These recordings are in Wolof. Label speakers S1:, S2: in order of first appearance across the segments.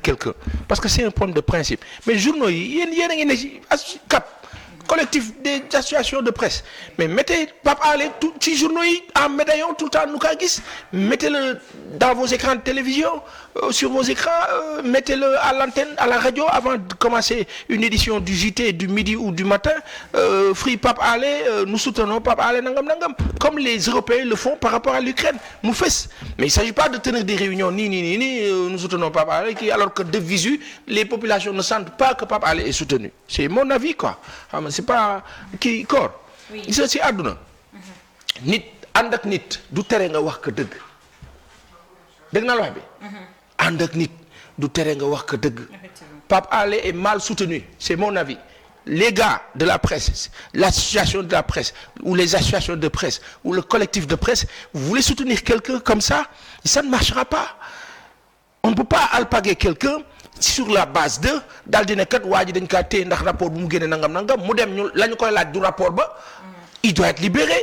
S1: soutenir quelqu'un parce que c'est un problème de principe mais journaux yi yéen a ngi ne ci cap collectif des associations de presse mais mettez Pape Alé tout ci journaux yi en médaillon tout le temps nu kaa gis mettez-le dans vos écrans de télévision sur vos écrans mettez-le à l'antenne à la radio avant de commencer une édition du JT du midi ou du matin Free Pape Alé nous soutenons Pape Alé nangam comme les Européens le font par rapport à l'Ukraine mu fës mais il s'agit pas de tenir des réunions ni nous soutenons Pape Alé alors que de visu les populations ne sentent pas que Pape Alé est soutenu c'est mon avis quoi c'est pas kii koor gis si àdduna nit ànd ak nit du tere nga wax ko dëgg dëgg naa la wax bi ànd ak nit du tere nga wax ko dëgg Pape Alé est mal soutenu c'est mon avis les gars de la presse l'association de la presse ou les associations de presse ou le collectif de presse vous voulez soutenir quelqu'un comme ça ne marchera pas on ne peut pas alpaguer quelqu'un sur la base de daal di ne kat waa ji dañ kaa téye ndax rapport bu mu génne nangam mu dem ñu la ñu koy laaj du rapport ba il doit être libéré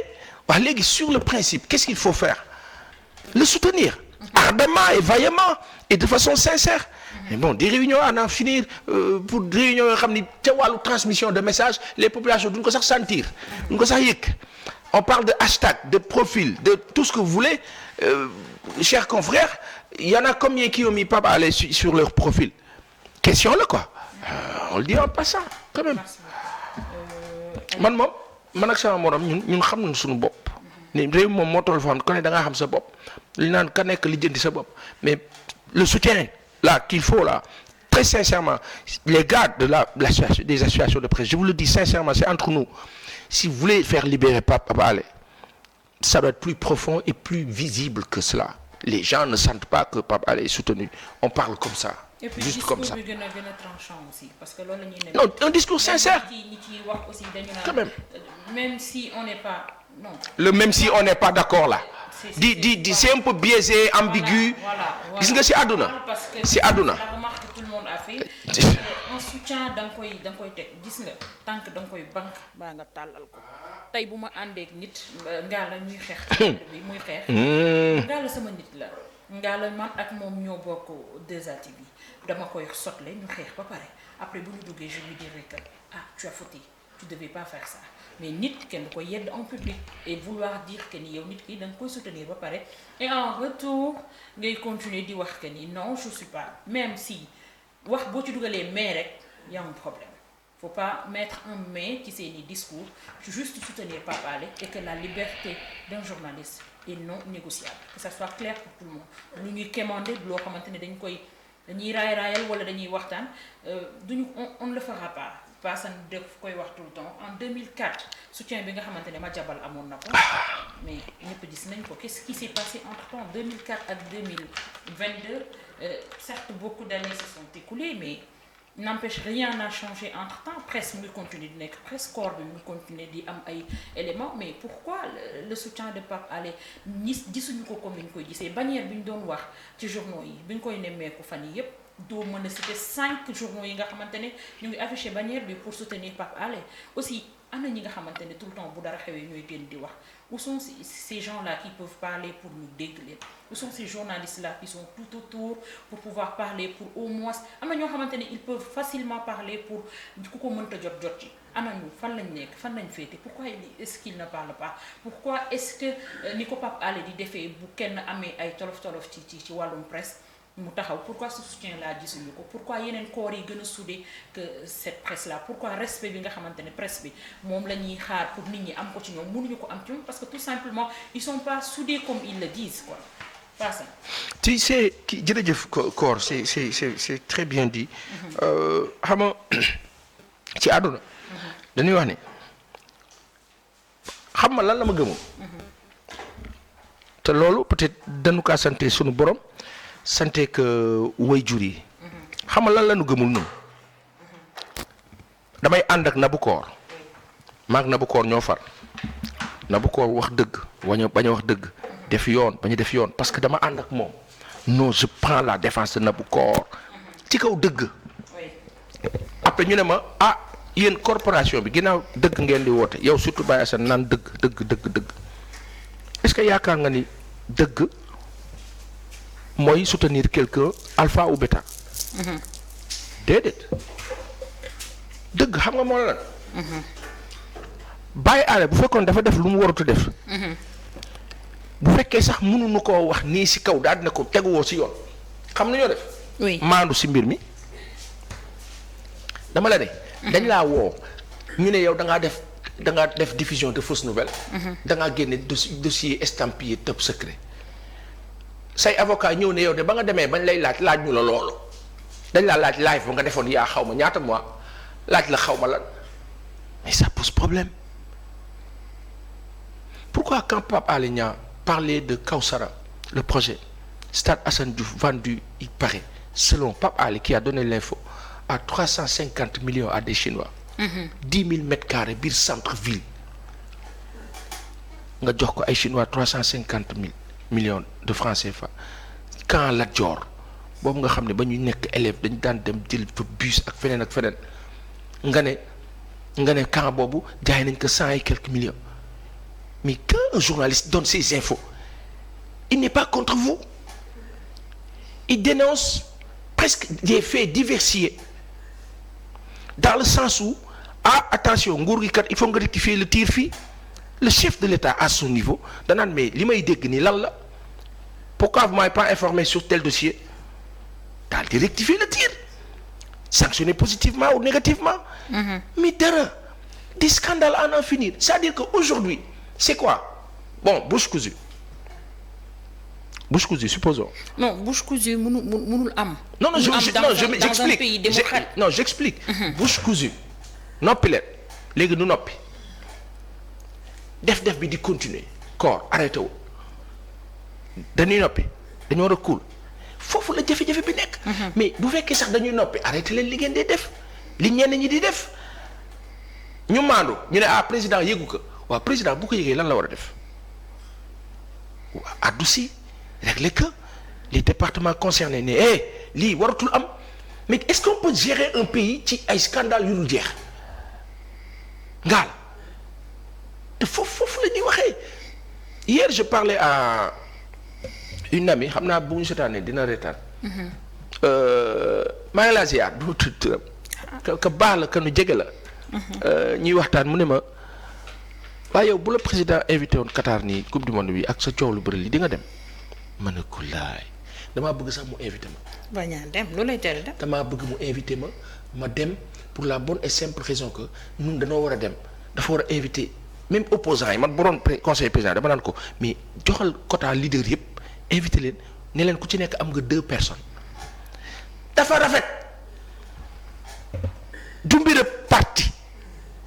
S1: wax léegi sur le principe qu'est-ce qu'il faut faire le soutenir ardemment et vaillamment et de façon sincère mais bon des réunions à en finir pour des réunions yoo xam ni ca wàllu transmission de messages les populations duñ ko sax sentir duñ ko sax yëg on parle de hashtag de profil de tout ce que vous voulez chers confrères il y en a combien qui ont mis Pape Alé sur leur profil question là quoi on le dit en passant quand même man ak sama morom ñun xam nañ suñu bopp ni réew moom moo toll foofu ku ne da ngaa xam sa bopp li naan ka nekk lijjanti sa bopp mais le soutien là qu'il faut là très sincèrement les gars de des associations de presse je vous le dis sincèrement c'est entre nous si vous voulez faire libérer Pape Alé ça doit être plus profond et plus visible que cela les gens ne sentent pas que Pape Alé est soutenu on parle comme ça
S2: et puis
S1: juste comme ça
S2: bi gën a tranchant aussi parce que loolu la ñuy
S1: non un discours sincère
S2: ñi ci wax aussi dañu naan
S1: quand même
S2: si on n'est pas non
S1: le même si on n'est pas d'accord là di c'est un peu biaisé ambigu gis nga ci àdduna ci àdduna
S2: la remarque que tout le monde a fait un soutien da nga koy teg gis nga tànk da nga koy bank baa nga tàllal ko tey bu ma àndeek nit ngaa la ñuy xeex bi muy xeex ngaa la sama nit la ngaa la man ak moom ñoo bokk 2ATV dama koy sotle ñu xeex ba pare après bu ñu duggee je lui dirai que tu as fauté tu devais pas faire ça mais nit kenn du ko yedd en public et vouloir dire que ni yow nit ki da nga koy soutenir ba pare et en retour ngay continuer di wax que ni non je suis pas même si wax boo ci dugalee mais rek y a un problème faut pas mettre un mais ci seeni discours juste soutenir Pape Alé et que la liberté d'un journaliste est non négociable que ça soit clair pour tout le monde lu ñuy quémander loo xamante ne dañuy raayal wala dañuy waxtaan on ne le fera pas Passan def koy wax tout le temps en 2004 soutien bi nga xamante ne Madiambal amoon na ko mais ñëpp gis nañ ko qu'est-ce qui s'est passé entre-temps 2004 ak 2022 certes beaucoup d'années se sont écoulées mais n'empêche rien n'a changé entre-temps presse mu ngi continuer di nekk presse corps bi mu ngi continuer di am ay éléments mais pourquoi le soutien de Pape Alé gisuñu ko comme ni ñu koy gisee bannière bi ñu doon wax ci journaux yi bi ñu koy nemmeeku fan yi yépp doo mën a citer 5 journaux yi nga xamante ne ñu ngi affiché bannière bi pour soutenir Pape Alé aussi am na ñi nga xamante ne tout le temps bu dara xewee ñooy génn di wax où sont ces gens-là qui peuvent parler pour ñu dégg leen où sont ces journalistes-là qui sont tout autour pour pouvoir parler pour au moins am na ñoo xamante ne ils peuvent facilement parler pour ku ko mënta jot ci ana ñu fan lañ nekk fan lañ féete pourquoi est-ce qu'il ne parle pas pourquoi est-ce que ni ko Pape Alé di defee bu kenn amee ay tolof ci wàllum presse mu taxaw pourquoi ce soutien là gisuñu ko pourquoi yeneen corps yi gën a soudé que cette presse là pourquoi respect bi nga xamante ne presse bi moom la ñuy xaar pour nit ñi am ko ci ñoom mënuñu ko am ci ñoom parce que tout simplement ils sont pas soudés comme ils le disent quoi pas ça.
S1: tu sais jërëjëf Koor c'est très bien dit xam nga ci àdduna dañuy wax ni xam nga lan la ma gëmoon te loolu peut-être dañu kaa santé sunu borom santé que waajur yi xam nga lan la ñu gëmul ñun damay ànd ak Nabou Cor maag Nabou Cor ñoo far Nabou Cor wax dëgg bañ a wax dëgg def yoon bañ a def yoon parce que dama ànd ak moom non je prends la défense de Nabou Cor ci kaw dëgg après ñu ne ma yéen corporation bi ginnaaw dëgg ngeen di woote yow surtout Baye Assane naan dëgg est-ce que yaakaar nga ni dëgg mooy soutenir quelqu'un alpha ou bêta déedéet dëgg xam nga moo la lan. Baye Alé bu fekkoon dafa def lu mu warut a def. bu fekkee sax mënuñu koo wax nii si kaw daal dina ko teguwoo si yoon xam nañoo def.
S2: oui
S1: maandu si mbir mi dama la ne. dañ laa woo ñu ne yow da ngaa def diffusion de fausse nouvelle. da ngaa génne dossier estampillé top secret. say avocat ñëw ne yow de ba nga demee bañ lay laaj ñu la loolu dañ laa laaj live ba nga defoon yaa xaw ma ñaata mois laaj la xaw ma lan mais ça pose problème. Pourquoi quand Pape Alé Niang parlait de Kawsara, le projet Stade Assane Diouf vendu, il paraît, selon Pape Alé qui a donné l'info, à 350 millions à des Chinois. 10 000 mètres carrés biir centre-ville nga jox ko ay Chinois 350 millions de francs CFA. Quand Lat Dior boobu nga xam ne ba ñuy nekk élève dañu daan dem jël fa bus ak feneen nga ne camp boobu jaay nañ ko 100 et quelques millions. Mais quand un journaliste donne ces infos, il n'est pas contre vous. Il dénonce presque des faits diversifiés. Dans le sens où, attention, nguur gi kat il faut nga rectifier le tir fii. Le chef de l'État à son niveau danaan mais li may dégg nii lan la pourquoi vous m'avez pas informé sur tel dossier daal di rectifier le tir sanctionner positivement ou négativement. Mais dara des scandales à en finir c'est-à-dire que aujourd'hui c'est quoi bon bouche cousue supposons.
S2: non bouche cousue mënul am.
S1: non j'explique. Bouche cousue noppi leen léegi nu noppi def bi di continuer corps arrêté wu dañuy noppi dañoo war a cool foofu la jafe-jafe bi nekk. mais bu fekkee sax dañuy noppi arrêté leen li ngeen di def li ñenn ñi di def ñu maandu ñu ne président yëgu ko. waaw président bu ko yëgee lan la war a def addu si régler que les départements concernés ne lii waratul am mais est-ce qu'on peut gérer un pays ci ay scandale yu dul jeex ngaal te foofu la ñuy waxee. Hier je parlais à une amie xam naa bu ñu seetaanee dina reetaan maa ngi laa ziar du turam ka baax la ka nu jege la ñuy waxtaan mu ne ma waaye yow bu la président invité woon Qatar nii coupe du monde bi ak sa coow lu bëri li di nga dem ma ne ko laay damaa bëgg sax mu invité ma.
S2: bañ a dem lu lay tere dem.
S1: damaa bëgg mu invité ma dem pour la bonne et simple raison que ñun dañoo war a dem dafa war a invité même opposants yi man bu doon conseil président dama naan ko mais joxal quota leader yëpp invité leen ne leen ku ci nekk am nga 2 personnes dafa rafet du mbir parti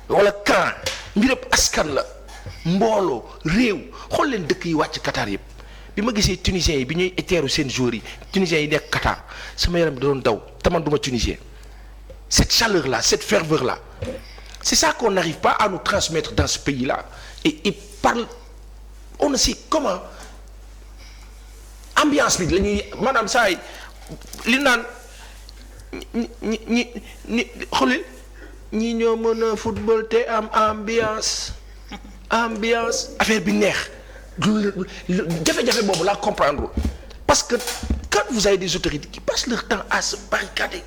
S1: wala camp. mbirëb askan la mbooloo réew xool leen dëkk yi wàcc Qatar yëpp bi ma gisee tunisiens yi bi ñuy teeru seen joueurs yi tunisiens yi nekk Qatar sama yaram bi da doon daw te man duma tunisien cette chaleur là cette ferveur là c'est ça qu'on n'arrive pas à nous transmettre dans ce pays là et parle on ne sait comment ambiance bi la ñuy maanaam saa yi li naan ñi xoolil ñi ñoo mën a football te am ambiance affaire bi neex jafe-jafe boobu laa comprendre parce que quand vous avez des autorités qui passent leur temps à se barricader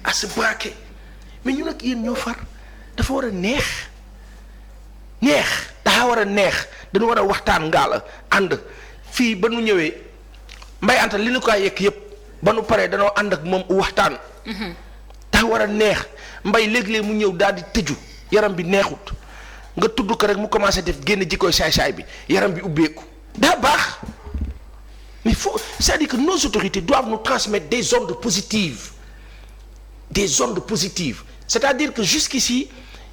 S1: à se braquer mais ñu nag yéen ñoo far dafa war a neex dafa war a neex dañu war a waxtaan ngaa la ànd fii ba nu ñëwee mbay anta li nu koy yekk yëpp ba nu paree danoo ànd ak moom waxtaan dafa war a neex mbay léeg-léeg mu ñëw daal di tëju yaram bi neexut nga tudd ko rek mu commencé def génn jikkoy saay-saay bi yaram bi ubbeeku daa baax mais faut c'est-à-dire que nos autorités doivent nous transmettre des ondes positives c'est-à-dire que jusqu'ici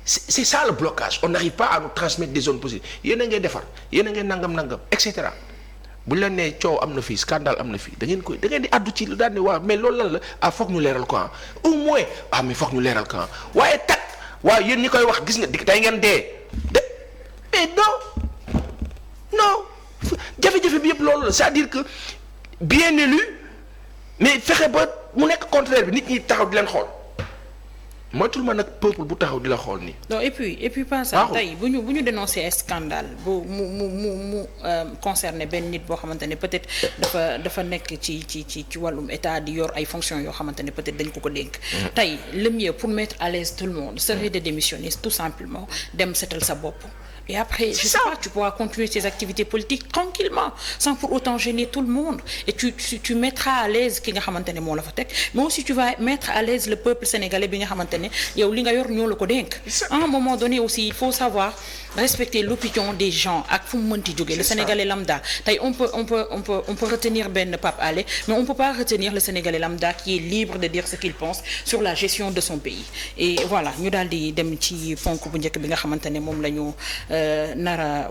S1: c'est ça le blocage on n'arrive pas à nous transmettre des ondes positives yéen a ngay defar yéen a ngay nangam et cetera bu ñu la nee coow am na fii scandale am na fii da ngeen di addu ci lu daal ne waaw mais loolu lan la foog ñu leeral ko au moins mais foog ñu leeral ko waaye tag waaw yéen ñi koy wax gis nga tey ngeen dee mais non jafe-jafe bi yëpp loolu la c'est-à-dire que bien élu mais fexe ba mu nekk contraire bi nit ñi taxaw di leen xool moytul ma nag peuple bu taxaw di la xool nii.
S2: non et puis pas ça tey bu ñu dénoncer ay scandale bu mu concerné benn nit boo xamante ne peut-être dafa nekk ci wàllum état di yor ay fonctions yoo xamante ne peut-être dañ ko dénk. tey le mieux pour mettre à l'aise tout le monde serait de démissionner tout simplement dem setal sa bopp. Et après, je sais pas, tu pourras continuer tes activités politiques tranquillement, sans pour autant gêner tout le monde. Et tu mettras à l'aise ki nga xamante ne moo la fa teg, mais aussi tu vas mettre à l'aise le peuple sénégalais bi nga xamante ne yow li nga yor ñoo la ko dénk. À un moment donné aussi, il faut savoir respecter l'opinion des gens ak fu mu mënti jóge. Le Sénégalais lambda, tey on peut retenir benn Pape Alé, mais on peut pas retenir le Sénégalais lambda qui est libre de dire ce qu'il pense sur la gestion de son pays. Et voilà, ñu daal di dem ci ponk bu njëkk bi nga xamante ne moom la ñu nara